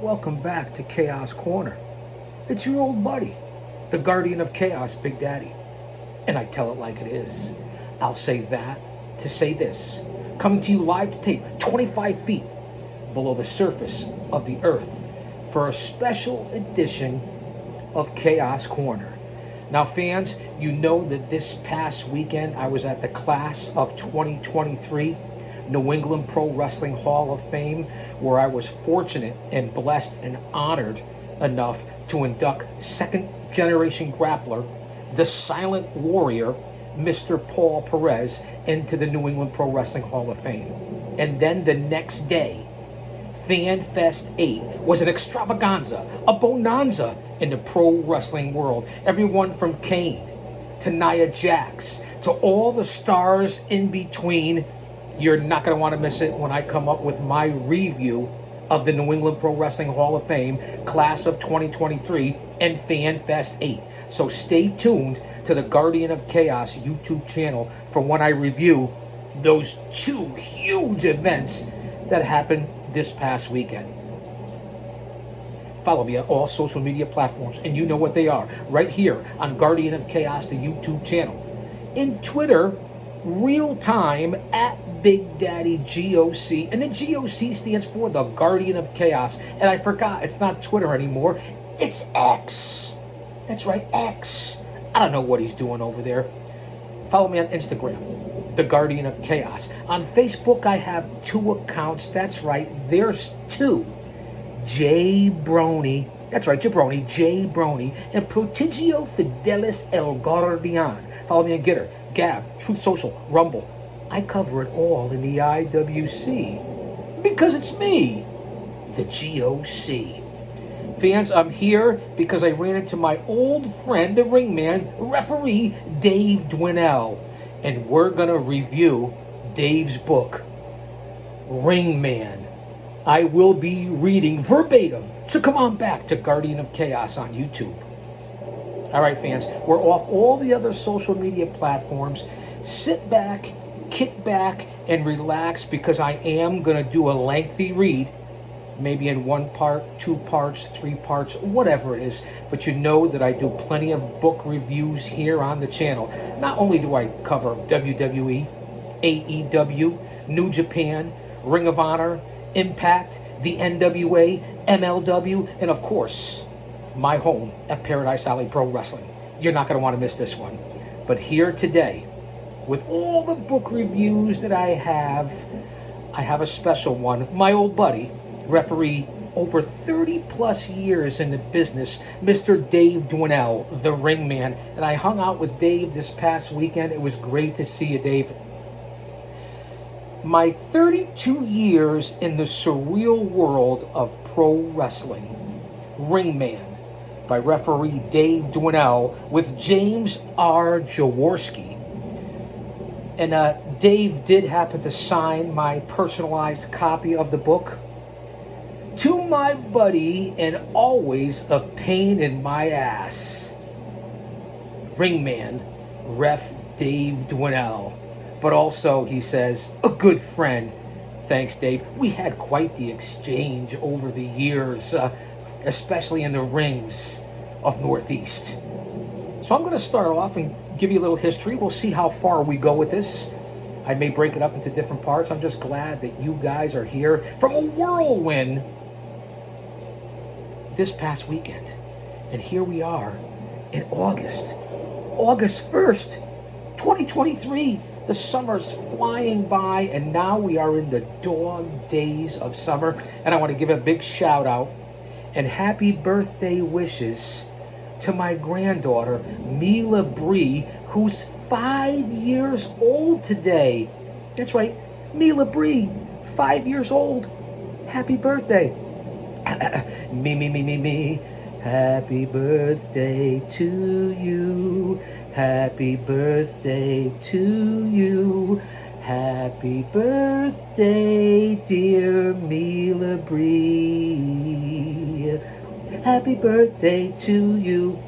Welcome back to Chaos Corner. It's your old buddy, the guardian of chaos, Big Daddy. And I tell it like it is. I'll say that to say this. Coming to you live to tape 25 feet below the surface of the earth for a special edition of Chaos Corner. Now, fans, you know that this past weekend I was at the class of 2023 New England Pro Wrestling Hall of Fame, where I was fortunate and blessed and honored enough to induct second generation grappler, the silent warrior, Mr. Paul Perez, into the New England Pro Wrestling Hall of Fame. And then the next day, Fan Fest 8 was an extravaganza, a bonanza in the pro wrestling world. Everyone from Kane to Nia Jax to all the stars in between. You're not going to want to miss it when I come up with my review of the New England Pro Wrestling Hall of Fame, Class of 2023, and Fan Fest 8. So stay tuned to the Guardian of Chaos YouTube channel for when I review those two huge events that happened this past weekend. Follow me on all social media platforms, and you know what they are, right here on Guardian of Chaos, the YouTube channel. In Twitter, real time at Big Daddy GOC, and the GOC stands for the Guardian of Chaos. And I forgot, it's not Twitter anymore, it's X. That's right, X. I don't know what he's doing over there. Follow me on Instagram, the Guardian of Chaos. On Facebook, I have 2 accounts. That's right, there's 2. J Brony, that's right, Jabroni, J Brony, and Prodigio Fidelis El Guardian. Follow me on Gitter, Gab, Truth Social, Rumble. I cover it all in the IWC because it's me, the GOC. Fans, I'm here because I ran into my old friend, the Ringman, referee Dave Dwinnell, and we're going to review Dave's book, Ringman. I will be reading verbatim, so come on back to Guardian of Chaos on YouTube. All right, fans, we're off all the other social media platforms. Sit back, kick back, and relax because I am going to do a lengthy read, maybe in 1 part, 2 parts, 3 parts, whatever it is. But you know that I do plenty of book reviews here on the channel. Not only do I cover WWE, AEW, New Japan, Ring of Honor, Impact, the NWA, MLW, and of course, my home at Paradise Alley Pro Wrestling. You're not going to want to miss this one. But here today, with all the book reviews that I have a special one. My old buddy, referee over 30 plus years in the business, Mr. Dave Dwinnell, the Ringman. And I hung out with Dave this past weekend. It was great to see you, Dave. My 32 years in the surreal world of pro wrestling. Ringman by referee Dave Dwinnell with James R. Jaworski. And Dave did happen to sign my personalized copy of the book. To my buddy, and always a pain in my ass, Ringman, ref Dave Dwinnell. But also, he says, a good friend. Thanks, Dave. We had quite the exchange over the years, especially in the rings of Northeast. So I'm going to start off and give you a little history. We'll see how far we go with this. I may break it up into different parts. I'm just glad that you guys are here from a whirlwind this past weekend. And here we are in August 1st, 2023. The summer's flying by, and now we are in the dog days of summer. And I want to give a big shout out and happy birthday wishes to my granddaughter, Mila Bree, who's 5 years old today. That's right, Mila Bree, 5 years old. Happy birthday. me. Happy birthday to you. Happy birthday to you. Happy birthday, dear Mila Bree. Happy birthday to you.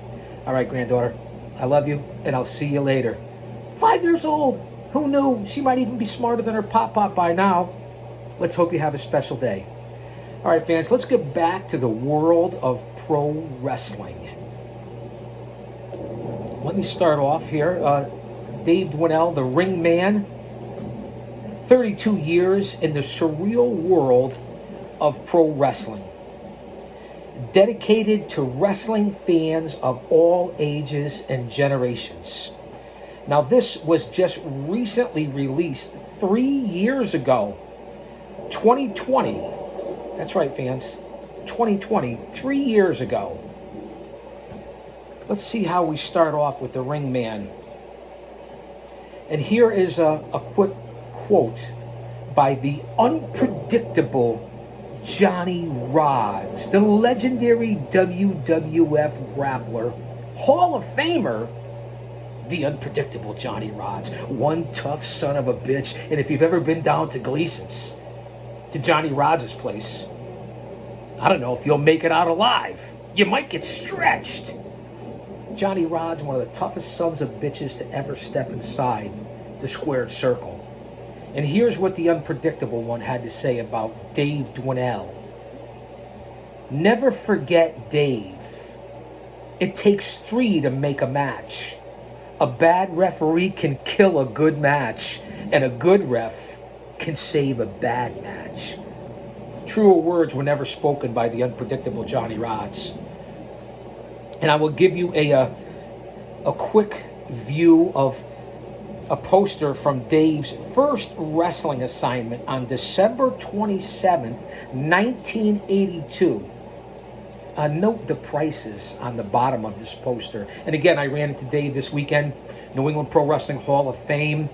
All right, granddaughter, I love you, and I'll see you later. 5 years old. Who knew? She might even be smarter than her pop by now. Let's hope you have a special day. All right, fans, let's get back to the world of pro wrestling. Let me start off here. Dave Dwinnell, the Ringman, 32 years in the surreal world of pro wrestling. Dedicated to wrestling fans of all ages and generations. Now, this was just recently released 3 years ago, 2020. That's right, fans, 2020, 3 years ago. Let's see how we start off with the Ringman. And here is a quick quote by the unpredictable Johnny Rodz, the legendary WWF grappler, Hall of Famer, the unpredictable Johnny Rodz. One tough son of a bitch. And if you've ever been down to Gleason's, to Johnny Rodz's place, I don't know if you'll make it out alive. You might get stretched. Johnny Rodz, one of the toughest sons of bitches to ever step inside the squared circle. And here's what the unpredictable one had to say about Dave Dwinell. Never forget Dave. It takes 3 to make a match. A bad referee can kill a good match, and a good ref can save a bad match. Truer words were never spoken by the unpredictable Johnny Rodz. And I will give you a quick view of a poster from Dave's first wrestling assignment on December 27th, 1982. Note the prices on the bottom of this poster. And again, I ran into Dave this weekend, New England Pro Wrestling Hall of Fame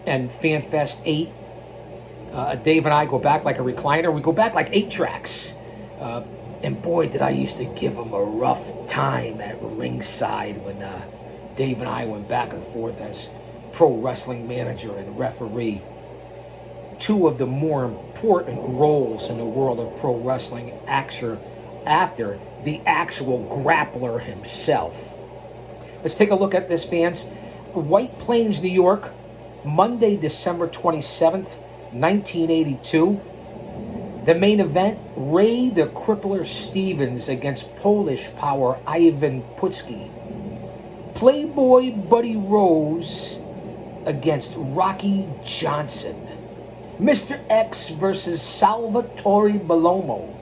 and FanFest 8. Dave and I go back like a recliner. We go back like 8 tracks. And boy, did I used to give him a rough time at ringside when Dave and I went back and forth as pro wrestling manager and referee. 2 of the more important roles in the world of pro wrestling after the actual grappler himself. Let's take a look at this, fans. White Plains, New York, Monday, December 27th, 1982. The main event, Ray the Crippler Stevens against Polish power Ivan Putski. Playboy Buddy Rose against Rocky Johnson. Mr. X versus Salvatore Bellomo.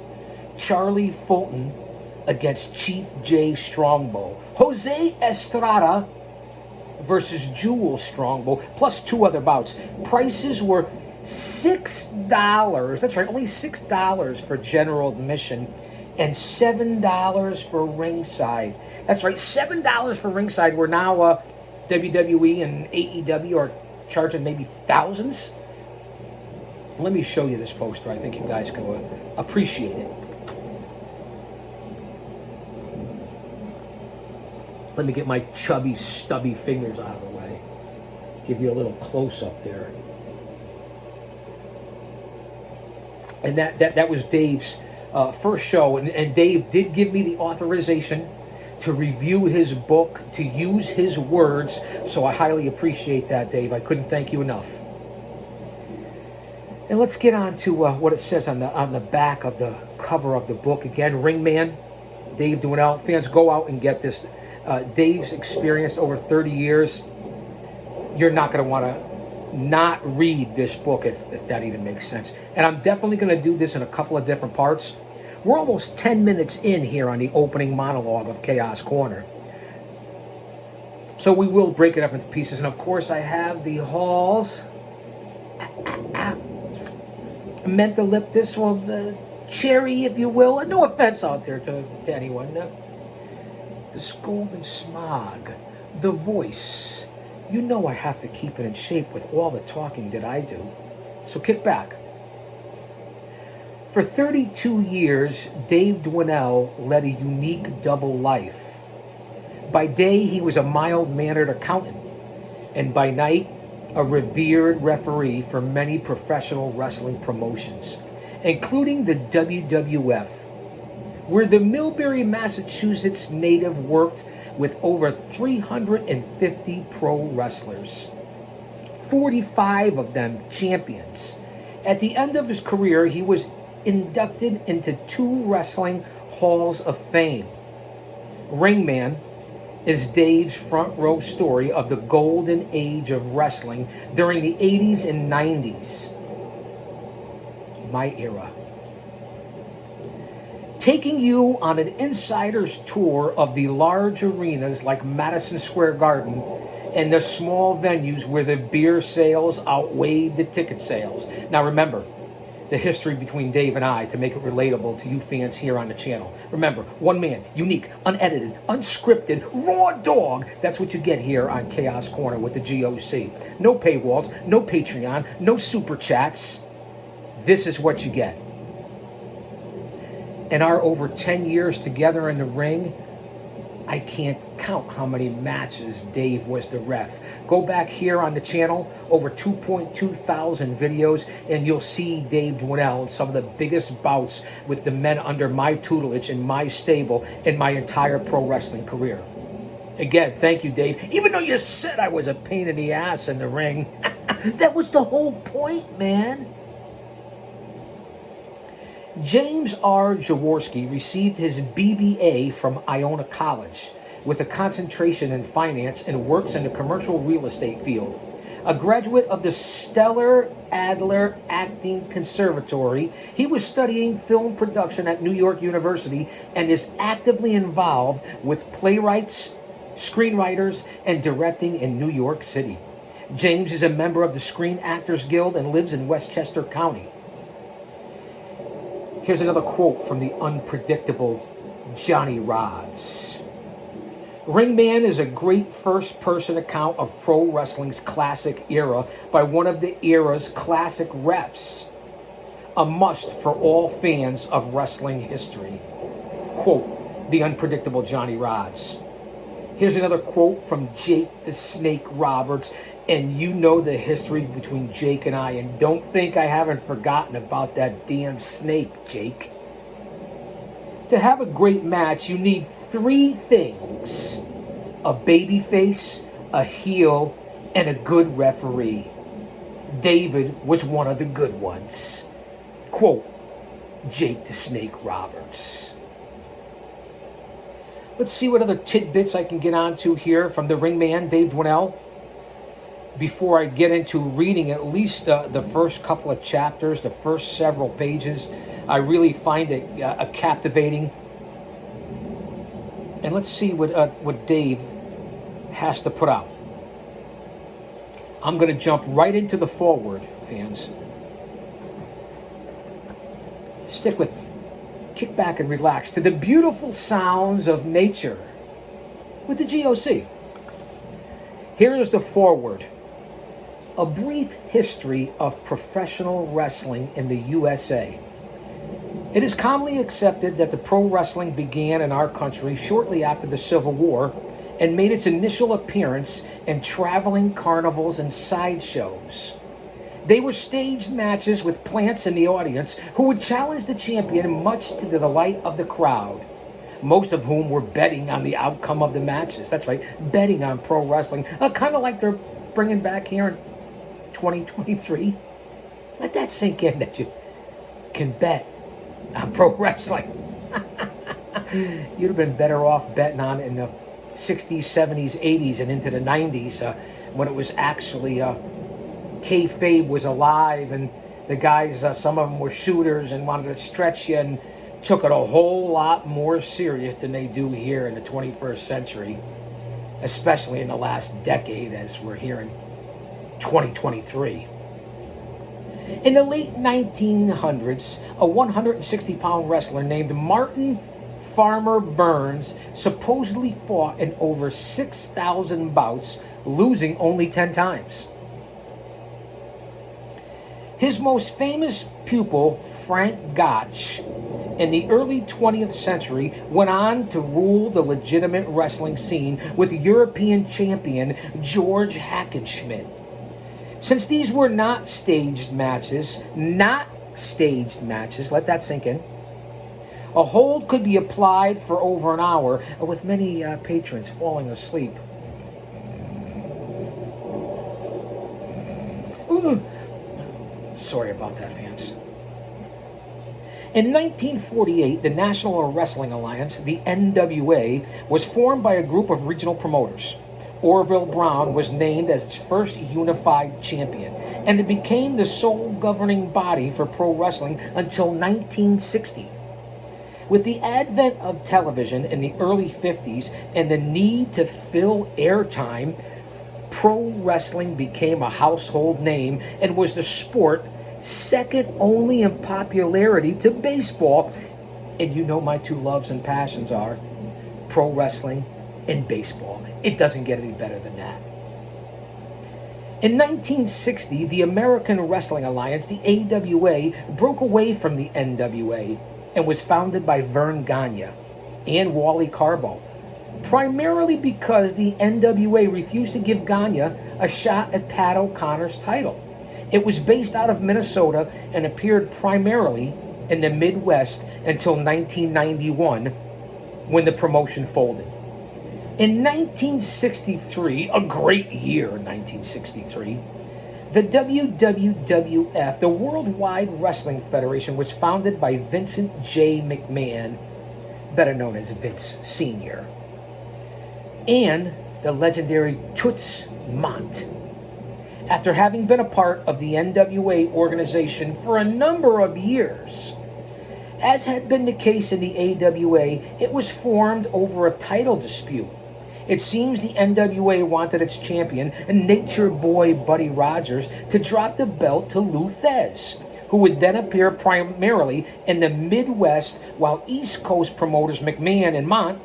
Charlie Fulton against Chief J Strongbow. Jose Estrada versus Jewel Strongbow, plus 2 other bouts. Prices were $6. That's right, only $6 for general admission and $7 for ringside. That's right, $7 for ringside. We're now WWE and AEW are charging maybe thousands. Let me show you this poster. I think you guys can appreciate it. Let me get my chubby, stubby fingers out of the way. Give you a little close-up there. And that was Dave's first show. And Dave did give me the authorization to review his book, to use his words. So I highly appreciate that, Dave. I couldn't thank you enough. And let's get on to what it says on the back of the cover of the book. Again, Ringman, Dave Dwinell. Fans, go out and get this. Dave's experience over 30 years. You're not going to want to not read this book if that even makes sense. And I'm definitely going to do this in a couple of different parts. We're almost 10 minutes in here on the opening monologue of Chaos Corner. So we will break it up into pieces. And of course, I have the Halls. Mentholyptus, well, the cherry, if you will. And no offense out there to anyone. The Scold and Smog. The Voice. You know I have to keep it in shape with all the talking that I do. So kick back. For 32 years, Dave Dwinnell led a unique double life. By day, he was a mild-mannered accountant, and by night, a revered referee for many professional wrestling promotions, including the WWF, where the Millbury, Massachusetts native worked with over 350 pro wrestlers, 45 of them champions. At the end of his career, he was inducted into 2 wrestling halls of fame. Ringman is Dave's front row story of the golden age of wrestling during the 80s and 90s. My era. Taking you on an insider's tour of the large arenas like Madison Square Garden and the small venues where the beer sales outweighed the ticket sales. Now remember, the history between Dave and I to make it relatable to you fans here on the channel. Remember, one man, unique, unedited, unscripted, raw dog. That's what you get here on Chaos Corner with the GOC. No paywalls, no Patreon, no super chats. This is what you get. In our over 10 years together in the ring, I can't count how many matches Dave was the ref. Go back here on the channel, over 2.2 thousand videos, and you'll see Dave Dwinnell in some of the biggest bouts with the men under my tutelage in my stable in my entire pro wrestling career. Again, thank you, Dave. Even though you said I was a pain in the ass in the ring, that was the whole point, man. James R. Jaworski received his BBA from Iona College with a concentration in finance and works in the commercial real estate field. A graduate of the Stellar Adler Acting Conservatory, he was studying film production at New York University and is actively involved with playwrights, screenwriters, and directing in New York City. James is a member of the Screen Actors Guild and lives in Westchester County. Here's another quote from the unpredictable Johnny Rodz. Ringman is a great first-person account of pro wrestling's classic era by one of the era's classic refs. A must for all fans of wrestling history. Quote, the unpredictable Johnny Rodz. Here's another quote from Jake the Snake Roberts. And you know the history between Jake and I, and don't think I haven't forgotten about that damn snake, Jake. To have a great match, you need 3 things: a babyface, a heel, and a good referee. David was one of the good ones. Quote, Jake the Snake Roberts. Let's see what other tidbits I can get onto here from the Ringman, Dave Dwinnell. Before I get into reading at least the first couple of chapters, the first several pages, I really find it captivating. And let's see what Dave has to put out. I'm going to jump right into the foreword, fans. Stick with me. Kick back and relax to the beautiful sounds of nature with the GOC. Here is the foreword. A brief history of professional wrestling in the USA. It is commonly accepted that the pro wrestling began in our country shortly after the Civil War and made its initial appearance in traveling carnivals and sideshows. They were staged matches with plants in the audience who would challenge the champion, much to the delight of the crowd, most of whom were betting on the outcome of the matches. That's right, betting on pro wrestling, kind of like they're bringing back here in 2023. Let that sink in, that you can bet on pro wrestling. You'd have been better off betting on it in the 60s, 70s, 80s, and into the 90s when it was actually kayfabe was alive, and the guys, some of them were shooters and wanted to stretch you and took it a whole lot more serious than they do here in the 21st century, especially in the last decade as we're here in 2023. In the late 1900s, a 160-pound wrestler named Martin Farmer Burns supposedly fought in over 6,000 bouts, losing only 10 times. His most famous pupil, Frank Gotch, in the early 20th century, went on to rule the legitimate wrestling scene with European champion George Hackenschmidt. Since these were not staged matches, let that sink in, a hold could be applied for over an hour, with many patrons falling asleep. Sorry about that, fans. In 1948, the National Wrestling Alliance, the NWA, was formed by a group of regional promoters. Orville Brown was named as its first unified champion, and it became the sole governing body for pro wrestling until 1960. With the advent of television in the early 50s and the need to fill airtime, pro wrestling became a household name and was the sport second only in popularity to baseball. And you know my two loves and passions are pro wrestling and baseball. It doesn't get any better than that. In 1960, the American Wrestling Alliance, the AWA, broke away from the NWA and was founded by Vern Gagne and Wally Carbo, primarily because the NWA refused to give Gagne a shot at Pat O'Connor's title. It was based out of Minnesota and appeared primarily in the Midwest until 1991, when the promotion folded. In 1963, a great year in 1963, the WWF, the Worldwide Wrestling Federation, was founded by Vincent J. McMahon, better known as Vince Sr., and the legendary Toots Mondt. After having been a part of the NWA organization for a number of years, as had been the case in the AWA, it was formed over a title dispute. It seems the NWA wanted its champion, Nature Boy Buddy Rogers, to drop the belt to Lou Thesz, who would then appear primarily in the Midwest, while East Coast promoters McMahon and Mondt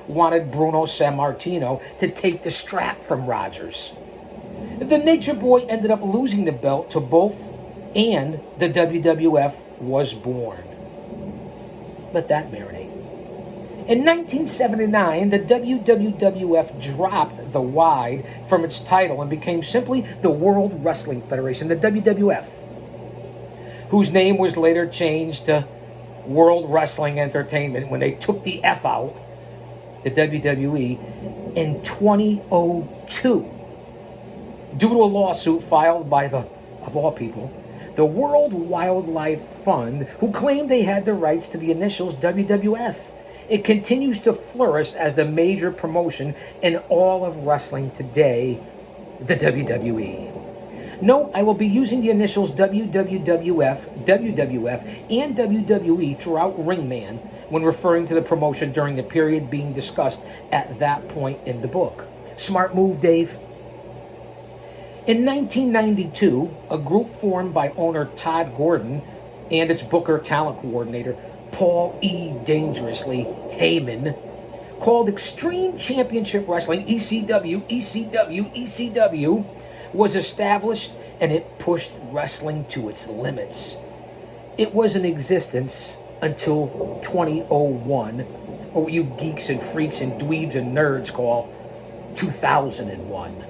wanted Bruno Sammartino to take the strap from Rogers. The Nature Boy ended up losing the belt to both, and the WWF was born. Let that marinate. In 1979, the WWF dropped the Y from its title and became simply the World Wrestling Federation, the WWF, whose name was later changed to World Wrestling Entertainment when they took the F out, the WWE, in 2002. Due to a lawsuit filed by of all people, the World Wildlife Fund, who claimed they had the rights to the initials WWF. It continues to flourish as the major promotion in all of wrestling today, the WWE. Note, I will be using the initials WWF, WWF, and WWE throughout Ringman when referring to the promotion during the period being discussed at that point in the book. Smart move, Dave. In 1992, a group formed by owner Todd Gordon and its booker talent coordinator Paul E. Dangerously Heyman, called Extreme Championship Wrestling, ECW, was established, and it pushed wrestling to its limits. It was in existence until 2001, or what you geeks and freaks and dweebs and nerds call 2001.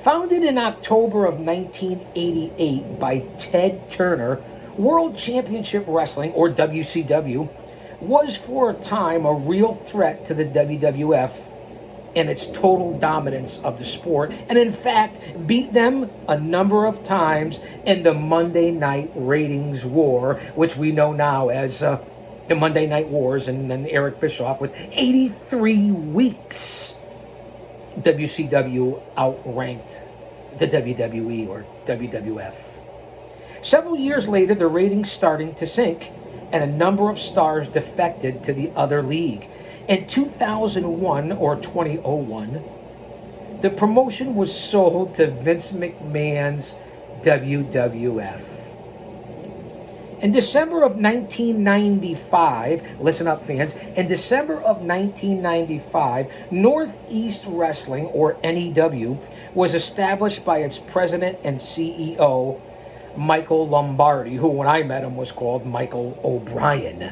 Founded in October of 1988 by Ted Turner, World Championship Wrestling, or WCW, was for a time a real threat to the WWF and its total dominance of the sport, and in fact beat them a number of times in the Monday Night Ratings War, which we know now as the Monday Night Wars, and then Eric Bischoff with 83 weeks. WCW outranked the WWE or WWF. Several years later, the ratings starting to sink, and a number of stars defected to the other league. In 2001 or 2001, the promotion was sold to Vince McMahon's WWF. In December of 1995, listen up fans, in December of 1995, Northeast Wrestling, or NEW, was established by its president and CEO, Michael Lombardi, who when I met him was called Michael O'Brien.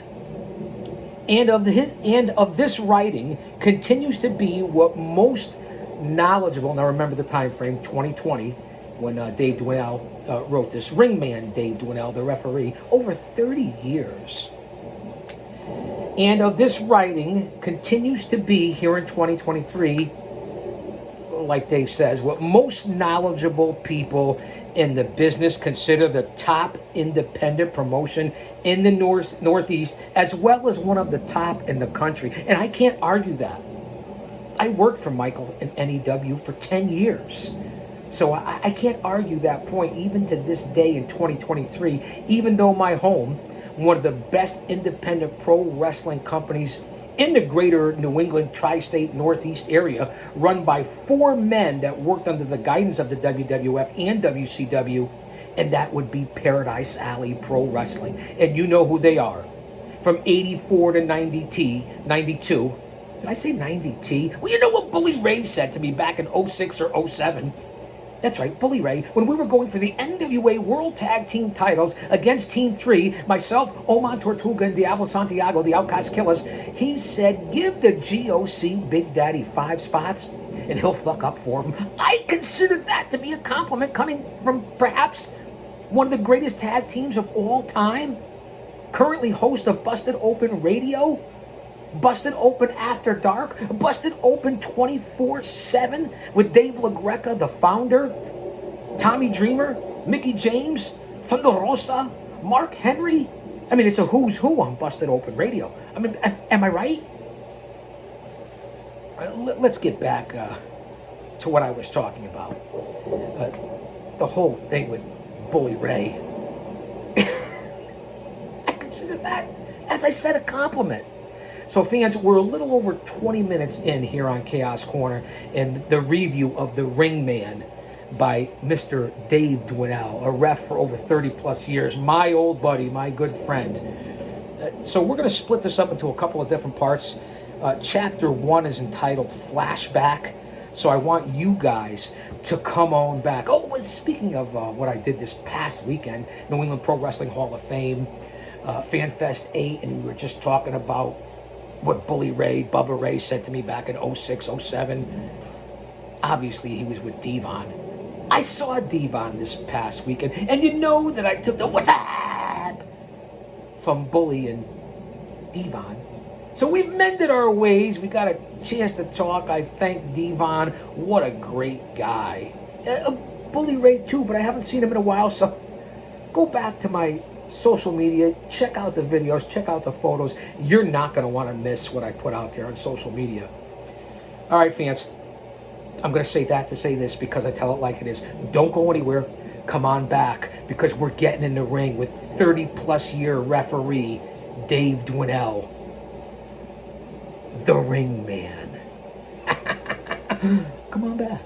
And of this writing continues to be what most knowledgeable, now remember the time frame, 2020, when Dave Dwinnell wrote this, Ringman Dave Dwinnell, the referee, over 30 years. And of this writing continues to be, here in 2023, like Dave says, what most knowledgeable people in the business, considered the top independent promotion in the Northeast, as well as one of the top in the country. And I can't argue that. I worked for Michael in NEW for 10 years. So I can't argue that point even to this day in 2023, even though my home, one of the best independent pro wrestling companies in the greater New England tri-state Northeast area, run by 4 men that worked under the guidance of the WWF and WCW, and that would be Paradise Alley Pro Wrestling. And you know who they are. From 84 to 92. Did I say 90T? Well, you know what Bully Ray said to me back in 06 or 07. That's right, Bully Ray, when we were going for the NWA World Tag Team titles against Team 3, myself, Oman Tortuga, and Diablo Santiago, the Outcast Killers, he said, give the GOC Big Daddy 5 spots, and he'll fuck up 4 of them. I consider that to be a compliment coming from perhaps one of the greatest tag teams of all time, currently host of Busted Open Radio, Busted Open After Dark, Busted Open 24/7 with Dave LaGreca, the founder, Tommy Dreamer, Mickey James, Thunder Rosa, Mark Henry. I mean, it's a who's who on Busted Open Radio. I mean, am I right? Let's get back to what I was talking about. The whole thing with Bully Ray. I consider that, as I said, a compliment. So fans, we're a little over 20 minutes in here on Chaos Corner and the review of the Ringman by Mr. Dave Dwinnell, a ref for over 30 plus years, my old buddy, my good friend. So we're going to split this up into a couple of different parts. Chapter 1 is entitled Flashback. So I want you guys to come on back. Oh, speaking of what I did this past weekend, New England Pro Wrestling Hall of Fame, FanFest 8, and we were just talking about what Bully Ray, Bubba Ray said to me back in 06, 07. Obviously, he was with Devon. I saw Devon this past weekend, and you know that I took the what's up from Bully and Devon. So we've mended our ways. We got a chance to talk. I thank Devon. What a great guy. Bully Ray too, but I haven't seen him in a while, so go back to my social media, check out the videos, check out the photos. You're not going to want to miss what I put out there on social media. All right, fans, I'm going to say that to say this because I tell it like it is. Don't go anywhere. Come on back because we're getting in the ring with 30-plus year referee Dave Dwinnell, the Ringman. Come on back.